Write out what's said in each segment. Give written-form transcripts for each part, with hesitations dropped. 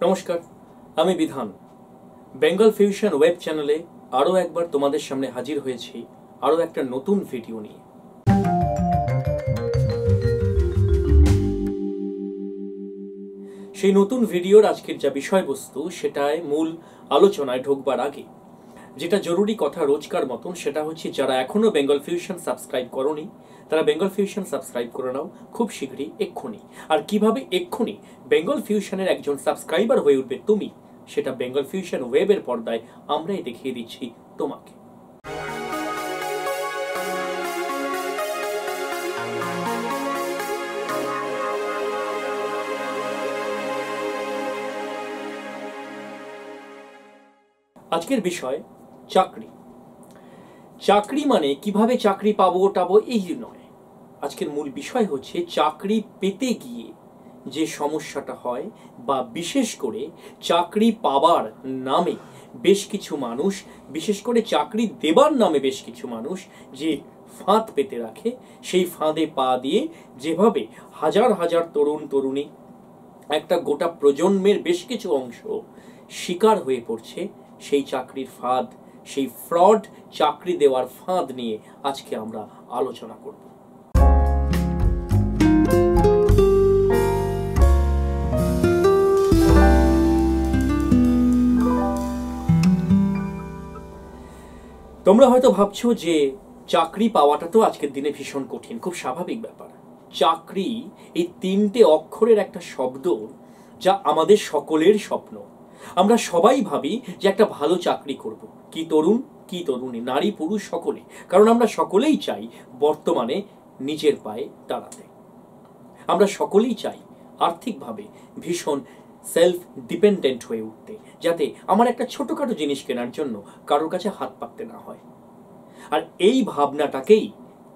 নমস্কার, আমি বিধান। বেঙ্গল ফিউশন ওয়েব চ্যানেলে আরও একবার তোমাদের সামনে হাজির হয়েছি আরও একটা নতুন ভিডিও নিয়ে। সেই নতুন ভিডিওর আজকের যা বিষয়বস্তু সেটায় মূল আলোচনায় ঢোকবার আগে যেটা জরুরি কথা রোজকার মতন, সেটা হচ্ছে যারা এখনো বেঙ্গল ফিউশন সাবস্ক্রাইব করোনি তারা বেঙ্গল ফিউশন সাবস্ক্রাইব করে নাও খুব শীঘ্রই, এক্ষুনি। আর কিভাবে এক্ষুনি বেঙ্গল ফিউশনের একজন সাবস্ক্রাইবার হয়ে উঠবে তুমি, সেটা বেঙ্গল ফিউশন ওয়েবের পর্দায় আমরাই দেখিয়ে দিচ্ছি তোমাকে। আজকের বিষয় চাকরি। চাকরি মানে কিভাবে চাকরি পাবো টাবো এই নয়, আজকের মূল বিষয় হচ্ছে চাকরি পেতে গিয়ে যে সমস্যাটা হয়, বা বিশেষ করে চাকরি পাবার নামে বেশ কিছু মানুষ, বিশেষ করে চাকরি দেবার নামে বেশ কিছু মানুষ যে ফাঁদ পেতে রাখে, সেই ফাঁদে পা দিয়ে যেভাবে হাজার হাজার তরুণ তরুণী, একটা গোটা প্রজন্মের বেশ কিছু অংশ শিকার হয়ে পড়ছে সেই চাকরির ফাঁদ, সেই ফ্রড চাকরি দেওয়ার ফাঁদ নিয়ে আজকে আমরা আলোচনা করব। তোমরা হয়তো ভাবছো যে চাকরি পাওয়াটা তো আজকের দিনে ভীষণ কঠিন, খুব স্বাভাবিক ব্যাপার। চাকরি এই তিনটে অক্ষরের একটা শব্দ যা আমাদের সকলের স্বপ্ন। আমরা সবাই ভাবি যে একটা ভালো চাকরি করব, কি তরুণ কি তরুণী, নারী পুরুষ সকলে, কারণ আমরা সকলেই চাই বর্তমানে নিজের পায়ে দাঁড়াতে। আমরা সকলেই চাই আর্থিকভাবে ভীষণ সেলফ ডিপেন্ডেন্ট হয়ে উঠতে, যাতে আমার একটা ছোটখাটো জিনিস কেনার জন্য কারোর কাছে হাত পাততে না হয়। আর এই ভাবনাটাকেই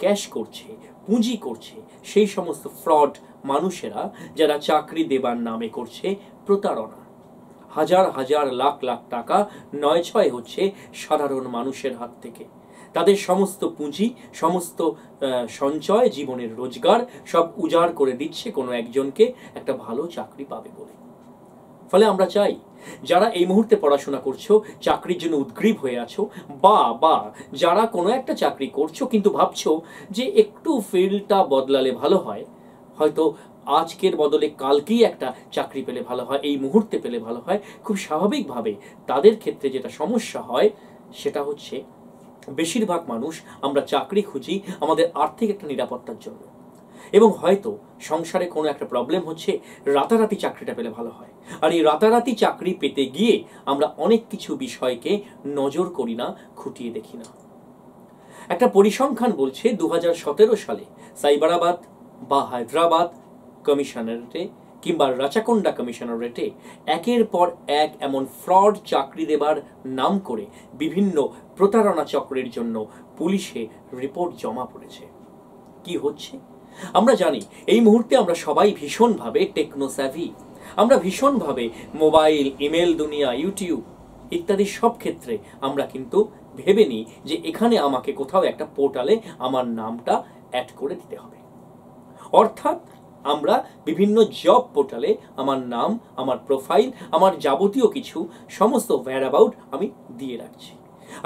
ক্যাশ করছে, পুঁজি করছে সেই সমস্ত ফ্রড মানুষেরা, যারা চাকরি দেবার নামে করছে প্রতারণা। হাজার হাজার লাখ লাখ টাকা নয় ছয় হচ্ছে সাধারণ মানুষের হাত থেকে। তাদের সমস্ত পুঁজি, সমস্ত সঞ্চয়, জীবনের রোজগার সব উজাড় করে দিচ্ছে কোনো একজনকে একটা ভালো চাকরি পাবে বলে। ফলে আমরা চাই যারা এই মুহূর্তে পড়াশোনা করছো, চাকরির জন্য উদ্গ্রীব হয়ে আছো, বা যারা কোনো একটা চাকরি করছো কিন্তু ভাবছো যে একটু ফিল্ডটা বদলালে ভালো হয়, হয়তো আজকের বদলে কালকেই একটা চাকরি পেলে ভালো হয়, এই মুহূর্তে পেলে ভালো হয়, খুব স্বাভাবিকভাবে তাদের ক্ষেত্রে যেটা সমস্যা হয় সেটা হচ্ছে বেশিরভাগ মানুষ আমরা চাকরি খুঁজি আমাদের আর্থিক একটা নিরাপত্তার জন্য, এবং হয়তো সংসারে কোনো একটা প্রবলেম হচ্ছে, রাতারাতি চাকরিটা পেলে ভালো হয়। আর এই রাতারাতি চাকরি পেতে গিয়ে আমরা অনেক কিছু বিষয়কে নজর করি না, খুঁটিয়ে দেখি না। একটা পরিসংখ্যান বলছে 2017 সালে সাইবারাবাদ বা হায়দ্রাবাদ কমিশনারেটে কিংবা রাচাকোন্ডা কমিশনারেটে একের পর এক এমন ফ্রড চাকরি দেবার নাম করে বিভিন্ন প্রতারণা চক্রের জন্য পুলিশে রিপোর্ট জমা পড়েছে। কি হচ্ছে আমরা জানি। এই মুহূর্তে আমরা সবাই ভীষণভাবে টেকনোস্যাভি, আমরা ভীষণভাবে মোবাইল, ইমেল দুনিয়া, ইউটিউব ইত্যাদি সব ক্ষেত্রে আমরা কিন্তু ভেবে নিই যে এখানে আমাকে কোথাও একটা পোর্টালে আমার নামটা অ্যাড করে দিতে হবে। অর্থাৎ আমরা বিভিন্ন জব পোর্টালে আমার নাম, আমার প্রোফাইল, আমার যাবতীয় কিছু সমস্ত whereabout আমি দিয়ে রাখছি।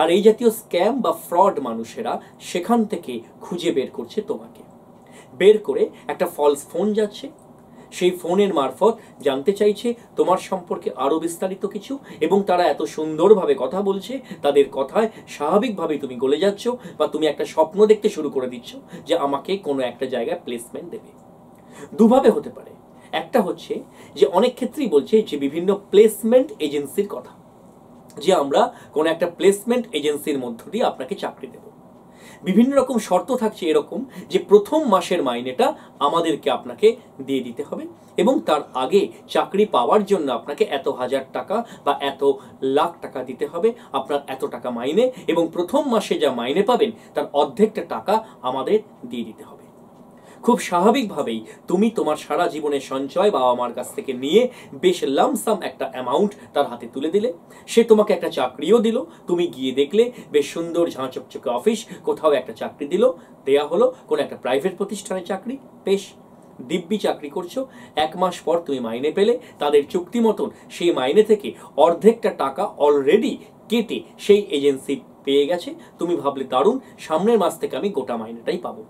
আর এই জাতীয় স্ক্যাম বা ফ্রড মানুষেরা সেখান থেকে খুঁজে বের করছে তোমাকে, বের করে একটা ফলস ফোন যাচ্ছে, সেই ফোনের মারফত জানতে চাইছে তোমার সম্পর্কে আরো বিস্তারিত কিছু, এবং তারা এত সুন্দরভাবে কথা বলছে, তাদের কথায় স্বাভাবিকভাবেই তুমি গলে যাচ্ছ, বা তুমি একটা স্বপ্ন দেখতে শুরু করে দিচ্ছ যে আমাকে কোনো একটা জায়গায় প্লেসমেন্ট দেবে। দুভাবে হতে পারে। একটা হচ্ছে যে অনেক ক্ষেত্রেই বলছে যে বিভিন্ন প্লেসমেন্ট এজেন্সির কথা, যে আমরা কোনো একটা প্লেসমেন্ট এজেন্সির মধ্য দিয়ে আপনাকে চাকরি দেব। বিভিন্ন রকম শর্ত থাকছে এরকম যে প্রথম মাসের মাইনেটা আমাদেরকে আপনাকে দিয়ে দিতে হবে, এবং তার আগে চাকরি পাওয়ার জন্য আপনাকে এত হাজার টাকা বা এত লাখ টাকা দিতে হবে, আপনার এত টাকা মাইনে, এবং প্রথম মাসে যা মাইনে পাবেন তার অর্ধেকটা টাকা আমাদের দিয়ে দিতে হবে। খুব স্বাভাবিকভাবেই তুমি তোমার সারা জীবনের সঞ্চয় বাবা মার কাছ থেকে নিয়ে বেশ লামসাম একটা অ্যামাউন্ট তার হাতে তুলে দিলে, সে তোমাকে একটা চাকরিও দিল, তুমি গিয়ে দেখলে বেশ সুন্দর ঝাঁচকচকে অফিস, কোথাও একটা চাকরি দিল, দেয়া হলো কোনো একটা প্রাইভেট প্রতিষ্ঠানের চাকরি, বেশ দিব্যি চাকরি করছো, 1 মাস পর তুমি মাইনে পেলে, তাদের চুক্তি মতন সেই মাইনে থেকে অর্ধেকটা টাকা অলরেডি কেটে সেই এজেন্সি পেয়ে গেছে। তুমি ভাবলে দারুণ, সামনের মাস থেকে আমি গোটা মাইনেটাই পাবো।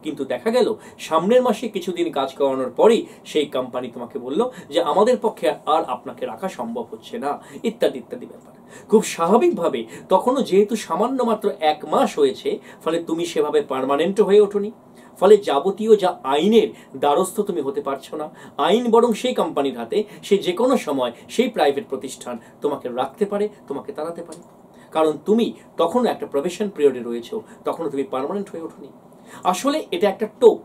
কিন্তু দেখা গেল সামনের মাসে কিছুদিন কাজ করানোর পরেই সেই কোম্পানি তোমাকে বলল যে আমাদের পক্ষে আর আপনাকে রাখা সম্ভব হচ্ছে না, ইত্যাদি ইত্যাদি ব্যাপার। খুব স্বাভাবিকভাবে তখনও যেহেতু সামান্য মাত্র 1 মাস হয়েছে, ফলে তুমি সেভাবে পার্মানেন্ট হয়ে ওঠোনি, ফলে যাবতীয় যা আইনের দ্বারস্থ তুমি হতে পারছো না। আইন বরং সেই কোম্পানির হাতে, সে যে কোনো সময় সেই প্রাইভেট প্রতিষ্ঠান তোমাকে রাখতে পারে, তোমাকে তাড়াতে পারে, কারণ তুমি তখনও একটা প্রবেশন পিরিয়ডে রয়েছো, তখনও তুমি পার্মানেন্ট হয়ে ওঠোনি। আসলে এটা একটা টোপ।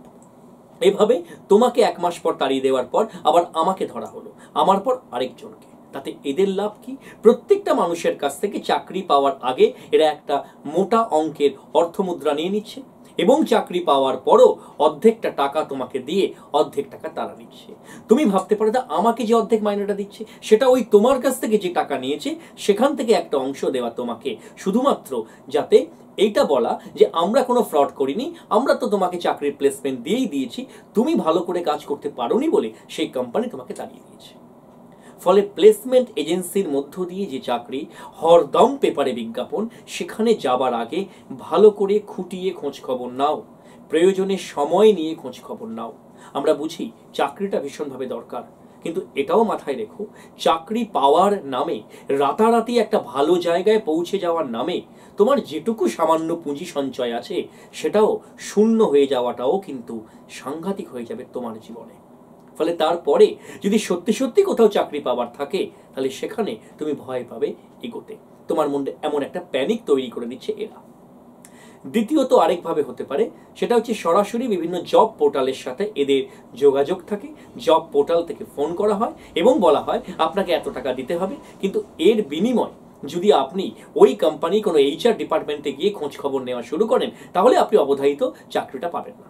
এভাবে তোমাকে 1 মাস পর তাড়িয়ে দেওয়ার পর আবার আমাকে ধরা হলো, আমার পর আরেকজনকে। তাতে এদের লাভ কি? প্রত্যেকটা মানুষের কাছ থেকে চাকরি পাওয়ার আগে এরা একটা মোটা অঙ্কের অর্থমুদ্রা নিয়ে নিচ্ছে, এবং চাকরি পাওয়ার পরও অর্ধেকটা টাকা তোমাকে দিয়ে অর্ধেক টাকা তারা নিচ্ছে। তুমি ভাবতে পারো যে আমাকে যে অর্ধেক মাইনেটা দিচ্ছে সেটা ওই তোমার কাছ থেকে যে টাকা নিয়েছে সেখান থেকে একটা অংশ দেওয়া তোমাকে, শুধুমাত্র যাতে এইটা বলা যে আমরা কোনো ফ্রড করিনি, আমরা তো তোমাকে চাকরির প্লেসমেন্ট দিয়েই দিয়েছি, তুমি ভালো করে কাজ করতে পারোনি বলে সেই কোম্পানি তোমাকে তাড়িয়ে দিয়েছে। ফলে প্লেসমেন্ট এজেন্সির মধ্য দিয়ে যে চাকরি, হরদম পেপারে বিজ্ঞাপন, সেখানে যাবার আগে ভালো করে খুঁটিয়ে খোঁজ খবর নাও, প্রয়োজনে সময় নিয়ে খোঁজ খবর নাও। আমরা বুঝি চাকরিটা ভীষণভাবে দরকার, কিন্তু এটাও মাথায় রেখো, চাকরি পাওয়ার নামে, রাতারাতি একটা ভালো জায়গায় পৌঁছে যাওয়ার নামে তোমার যেটুকু সামান্য পুঁজি সঞ্চয় আছে সেটাও শূন্য হয়ে যাওয়াটাও কিন্তু সাংঘাতিক হয়ে যাবে তোমার জীবনে। ফলে তারপরে যদি সত্যি সত্যি কোথাও চাকরি পাওয়ার থাকে, তাহলে সেখানে তুমি ভয় পাবে এগোতে, তোমার মধ্যে এমন একটা প্যানিক তৈরি করে দিচ্ছে এরা। দ্বিতীয়ত আরেকভাবে হতে পারে, সেটা হচ্ছে সরাসরি বিভিন্ন জব পোর্টালের সাথে এদের যোগাযোগ থাকে, জব পোর্টাল থেকে ফোন করা হয় এবং বলা হয় আপনাকে এত টাকা দিতে হবে, কিন্তু এর বিনিময় যদি আপনি ওই কোম্পানি কোনো HR ডিপার্টমেন্টে গিয়ে খোঁজ খবর নেওয়া শুরু করেন, তাহলে আপনি অবধারিত চাকরিটা পাবেন না।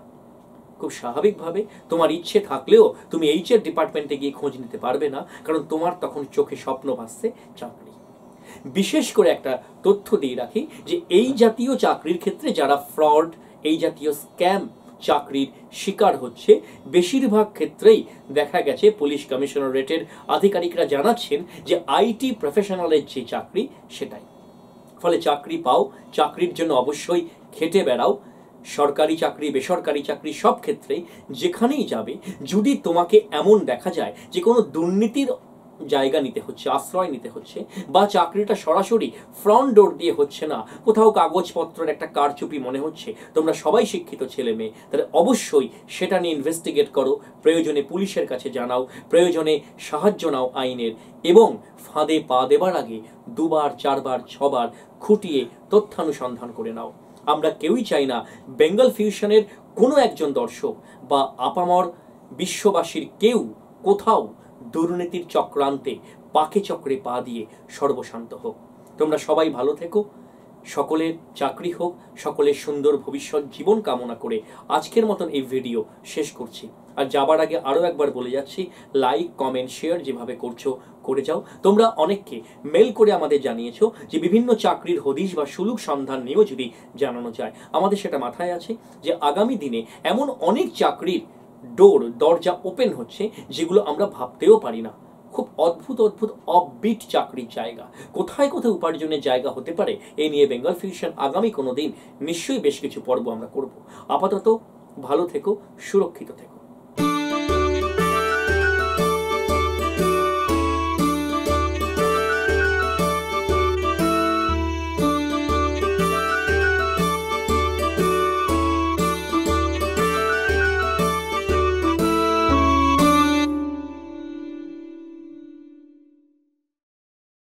খুব স্বাভাবিকভাবে তোমার ইচ্ছে থাকলেও তুমি HR ডিপার্টমেন্টে গিয়ে খোঁজ নিতে পারবে না, কারণ তোমার তখন চোখে স্বপ্ন ভাসছে চাকরি। বিশেষ করে একটা তথ্য দিয়ে রাখি যে এই জাতীয় চাকরির ক্ষেত্রে যারা ফ্রড, এই জাতীয় স্ক্যাম চাকরির শিকার হচ্ছে, বেশিরভাগ ক্ষেত্রেই দেখা গেছে পুলিশ কমিশনারেটের আধিকারিকরা জানাচ্ছেন যে IT প্রফেশনালের যে চাকরি সেটাই। ফলে চাকরি পাও, চাকরির জন্য অবশ্যই খেটে বেড়াও। সরকারি চাকরি, বেসরকারি চাকরি, সব ক্ষেত্রেই যেখানেই যাবে, যদি তোমাকে এমন দেখা যায় যে কোনো দুর্নীতির জায়গা নিতে হচ্ছে, আশ্রয় নিতে হচ্ছে, বা চাকরিটা সরাসরি ফ্রন্ট ডোর দিয়ে হচ্ছে না, কোথাও কাগজপত্রের একটা কারচুপি মনে হচ্ছে, তোমরা সবাই শিক্ষিত ছেলে মেয়ে, তাহলে অবশ্যই সেটা নিয়ে ইনভেস্টিগেট করো, প্রয়োজনে পুলিশের কাছে জানাও, প্রয়োজনে সাহায্য নাও আইনের, এবং ফাঁদে পা দেবার আগে 2বার 4বার 6বার খুঁটিয়ে তথ্যানুসন্ধান করে নাও। আমরা কেউই চাই না বেঙ্গল ফিউশনের কোনো একজন দর্শক বা আপামর বিশ্ববাসীর কেউ কোথাও দুর্নীতির চক্রান্তে পাকে চক্রে পা দিয়ে সর্বশান্ত হোক। তোমরা সবাই ভালো থেকো, সকলের চাকরি হোক, সকলের সুন্দর ভবিষ্যৎ জীবন কামনা করে আজকের মতন এই ভিডিও শেষ করছি। আর যাবার আগে আরও একবার বলে যাচ্ছি, লাইক, কমেন্ট, শেয়ার যেভাবে করছো করে যাও। তোমরা অনেককে মেল করে আমাদের জানিয়েছো যে বিভিন্ন চাকরির হদিশ বা সুলুক সন্ধান নিয়েও যদি জানানো যায়। আমাদের সেটা মাথায় আছে যে আগামী দিনে এমন অনেক চাকরির দরজা ওপেন হচ্ছে যেগুলো আমরা ভাবতেও পারি না। খুব অদ্ভুত অদ্ভুত অফবিট চাকরির জায়গা, কোথায় কোথায় উপার্জনের জায়গা হতে পারে, এই নিয়ে বেঙ্গল ফিউশন আগামী কোনো দিন নিশ্চয়ই বেশ কিছু পর্ব আমরা করব। আপাতত ভালো থেকো, সুরক্ষিত থেকো।